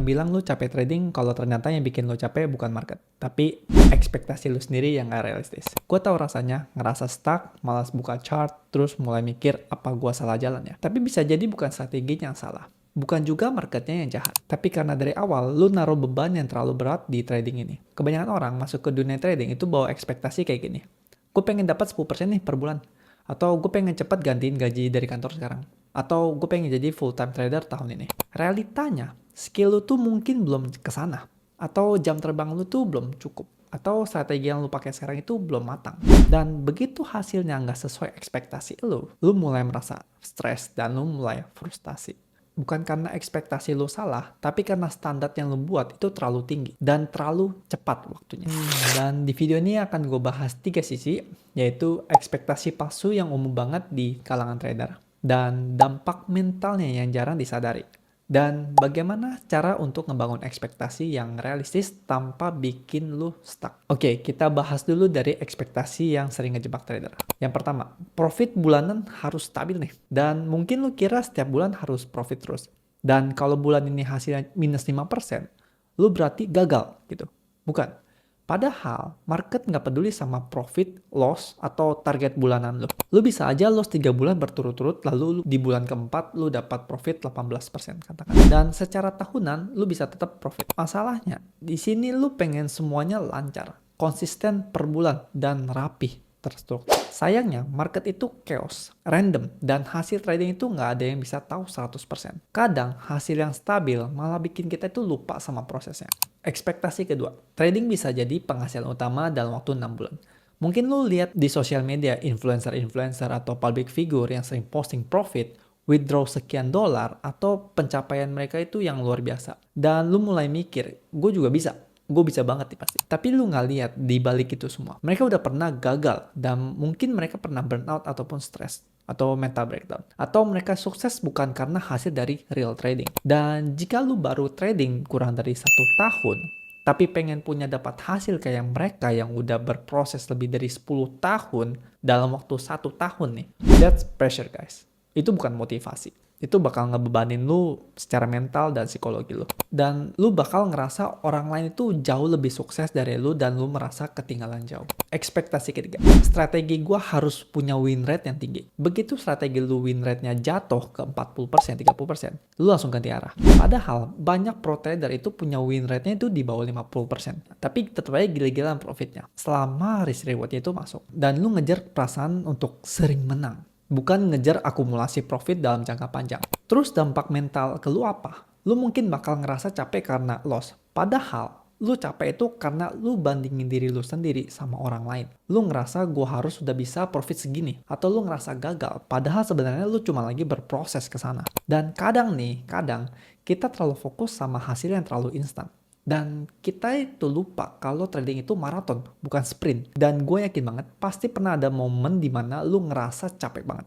bilang lu capek trading kalau ternyata yang bikin lu capek bukan market, tapi ekspektasi lu sendiri yang gak realistis. Gue tahu rasanya ngerasa stuck, malas buka chart, terus mulai mikir apa gue salah jalan ya. Tapi bisa jadi bukan strateginya yang salah. Bukan juga marketnya yang jahat. Tapi karena dari awal lu naruh beban yang terlalu berat di trading ini. Kebanyakan orang masuk ke dunia trading itu bawa ekspektasi kayak gini. Gue pengen dapat 10% nih per bulan. Atau gue pengen cepat gantiin gaji dari kantor sekarang. Atau gue pengen jadi full time trader tahun ini. Realitanya, skill lu tuh mungkin belum kesana. Atau jam terbang lu tuh belum cukup. Atau strategi yang lu pakai sekarang itu belum matang. Dan begitu hasilnya nggak sesuai ekspektasi lu mulai merasa stres dan lu mulai frustasi. Bukan karena ekspektasi lu salah, tapi karena standar yang lu buat itu terlalu tinggi dan terlalu cepat waktunya. Dan di video ini akan gue bahas 3 sisi, yaitu ekspektasi palsu yang umum banget di kalangan trader, dan dampak mentalnya yang jarang disadari, dan bagaimana cara untuk ngebangun ekspektasi yang realistis tanpa bikin lu stuck. Oke, kita bahas dulu dari ekspektasi yang sering ngejebak trader. Yang pertama, profit bulanan harus stabil nih. Dan mungkin lu kira setiap bulan harus profit terus. Dan kalau bulan ini hasilnya minus 5%, lu berarti gagal gitu. Bukan. Padahal, market nggak peduli sama profit, loss, atau target bulanan lu. Lu bisa aja loss 3 bulan berturut-turut, lalu di bulan keempat lu dapat profit 18% katakan. Dan secara tahunan, lu bisa tetap profit. Masalahnya, di sini lu pengen semuanya lancar, konsisten per bulan, dan rapih, terstruktur. Sayangnya, market itu chaos, random, dan hasil trading itu nggak ada yang bisa tahu 100%. Kadang, hasil yang stabil malah bikin kita itu lupa sama prosesnya. Ekspektasi kedua, trading bisa jadi penghasilan utama dalam waktu 6 bulan. Mungkin lu lihat di sosial media influencer-influencer atau public figure yang sering posting profit, withdraw sekian dolar, atau pencapaian mereka itu yang luar biasa. Dan lu mulai mikir, gue juga bisa. Gue bisa banget nih pasti. Tapi lu nggak lihat di balik itu semua. Mereka udah pernah gagal dan mungkin mereka pernah burnout ataupun stres atau mental breakdown. Atau mereka sukses bukan karena hasil dari real trading. Dan jika lu baru trading kurang dari 1 tahun, tapi pengen punya dapat hasil kayak mereka yang udah berproses lebih dari 10 tahun dalam waktu 1 tahun nih, that's pressure guys. Itu bukan motivasi. Itu bakal ngebebanin lu secara mental dan psikologi lu. Dan lu bakal ngerasa orang lain itu jauh lebih sukses dari lu dan lu merasa ketinggalan jauh. Ekspektasi ketiga, strategi gua harus punya win rate yang tinggi. Begitu strategi lu win rate-nya jatuh ke 40%, 30%, lu langsung ganti arah. Padahal banyak pro trader itu punya win rate-nya itu di bawah 50%. Tapi tetap aja gila-gilaan profitnya. Selama risk reward-nya itu masuk. Dan lu ngejar perasaan untuk sering menang. Bukan ngejar akumulasi profit dalam jangka panjang. Terus dampak mental ke lu apa? Lu mungkin bakal ngerasa capek karena loss. Padahal, lu capek itu karena lu bandingin diri lu sendiri sama orang lain. Lu ngerasa gua harus sudah bisa profit segini. Atau lu ngerasa gagal. Padahal sebenarnya lu cuma lagi berproses ke sana. Dan kadang kita terlalu fokus sama hasil yang terlalu instan. Dan kita itu lupa kalau trading itu maraton, bukan sprint. Dan gue yakin banget, pasti pernah ada momen dimana lu ngerasa capek banget.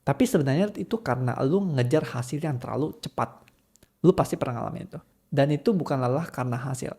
Tapi sebenarnya itu karena lu ngejar hasil yang terlalu cepat. Lu pasti pernah ngalamin itu. Dan itu bukan lelah karena hasil.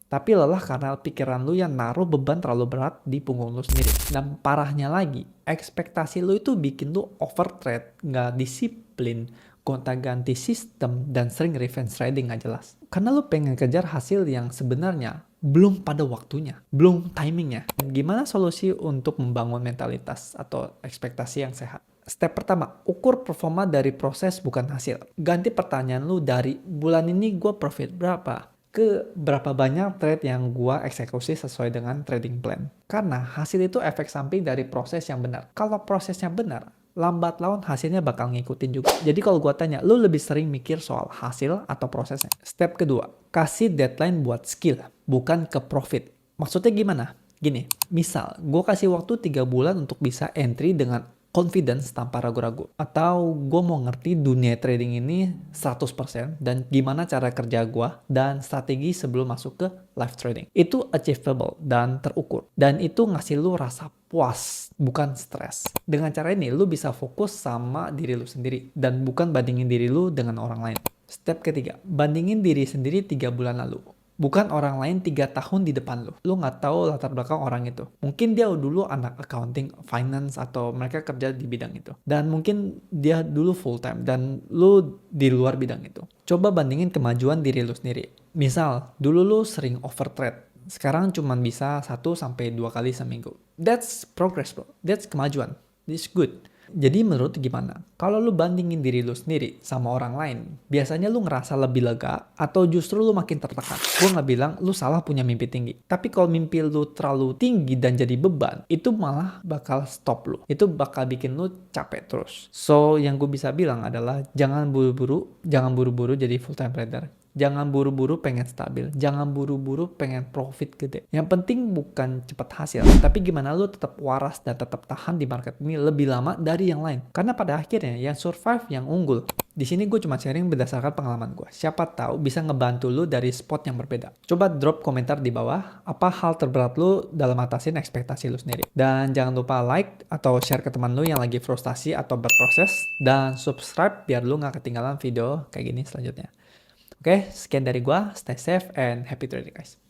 Tapi lelah karena pikiran lu yang naruh beban terlalu berat di punggung lu sendiri. Dan parahnya lagi, ekspektasi lu itu bikin lu overtrade, nggak disiplin, gonta-ganti sistem, dan sering revenge trading nggak jelas. Karena lu pengen kejar hasil yang sebenarnya belum pada waktunya, belum timingnya. Gimana solusi untuk membangun mentalitas atau ekspektasi yang sehat? Step pertama, ukur performa dari proses bukan hasil. Ganti pertanyaan lu dari bulan ini gue profit berapa ke berapa banyak trade yang gue eksekusi sesuai dengan trading plan. Karena hasil itu efek samping dari proses yang benar. Kalau prosesnya benar, lambat laun hasilnya bakal ngikutin juga. Jadi kalau gue tanya, lu lebih sering mikir soal hasil atau prosesnya? Step kedua, kasih deadline buat skill, bukan ke profit. Maksudnya gimana? Gini, misal gue kasih waktu 3 bulan untuk bisa entry dengan confidence tanpa ragu-ragu. Atau gue mau ngerti dunia trading ini 100% dan gimana cara kerja gue dan strategi sebelum masuk ke live trading. Itu achievable dan terukur. Dan itu ngasih lu rasa puas, bukan stres. Dengan cara ini lu bisa fokus sama diri lu sendiri dan bukan bandingin diri lu dengan orang lain. Step ketiga, bandingin diri sendiri 3 bulan lalu. Bukan orang lain 3 tahun di depan lu. Lu nggak tahu latar belakang orang itu. Mungkin dia dulu anak accounting, finance, atau mereka kerja di bidang itu. Dan mungkin dia dulu full time dan lu di luar bidang itu. Coba bandingin kemajuan diri lu sendiri. Misal, dulu lu sering overtrade. Sekarang cuma bisa 1 sampai 2 kali seminggu. That's progress, bro. That's kemajuan. It's good. Jadi menurut gimana? Kalau lu bandingin diri lu sendiri sama orang lain, biasanya lu ngerasa lebih lega atau justru lu makin tertekan? Gue nggak bilang lu salah punya mimpi tinggi. Tapi kalau mimpi lu terlalu tinggi dan jadi beban, itu malah bakal stop lu. Itu bakal bikin lu capek terus. So, yang gue bisa bilang adalah jangan buru-buru jadi full time trader. Jangan buru-buru pengen stabil, jangan buru-buru pengen profit gede. Yang penting bukan cepat hasil, tapi gimana lu tetap waras dan tetap tahan di market ini lebih lama dari yang lain. Karena pada akhirnya yang survive yang unggul. Di sini gue cuma sharing berdasarkan pengalaman gue. Siapa tahu bisa ngebantu lu dari spot yang berbeda. Coba drop komentar di bawah apa hal terberat lu dalam atasin ekspektasi lu sendiri. Dan jangan lupa like atau share ke teman lu yang lagi frustasi atau berproses. Dan subscribe biar lu gak ketinggalan video kayak gini selanjutnya. Oke, sekian dari gua. Stay safe and happy trading guys.